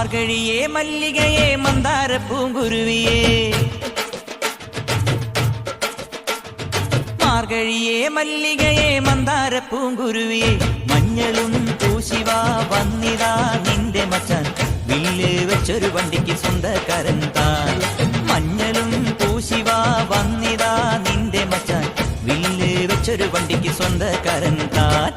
മാർഗഴിയേ മല്ലികയെ മന്ദാര പൂങ്കുരുവിയേ മാർഗഴിയേ മല്ലികയെ മന്ദാര പൂങ്കുരുവിയെ മഞ്ഞളും പൂശിവാ വന്നിതാ നിന്റെ മച്ചാൻ വില്ല് വെച്ചൊരു വണ്ടിക്ക് സ്വന്തക്കാരൻ താൻ മഞ്ഞളും പൂശിവാ വന്നിതാ നിന്റെ മച്ചാൻ വില്ല് വെച്ചൊരു വണ്ടിക്ക് സ്വന്തക്കാരൻ താൻ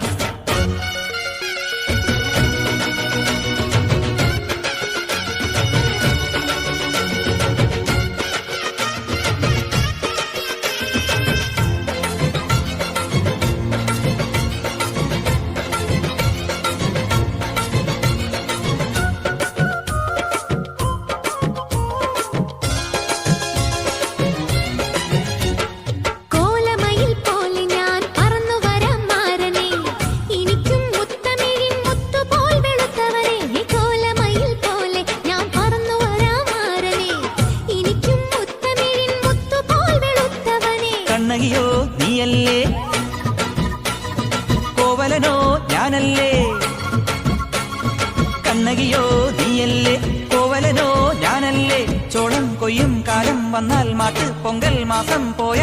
കണ്ണകിയോ നീയല്ലേ കോവലനോ ഞാനല്ലേ കണ്ണകിയോ നീയല്ലേ കോവലനോ ഞാനല്ലേ ചോളം കൊയ്യും കാലം വന്നാൽ മാട്ട് പൊങ്കൽ മാസം പോയ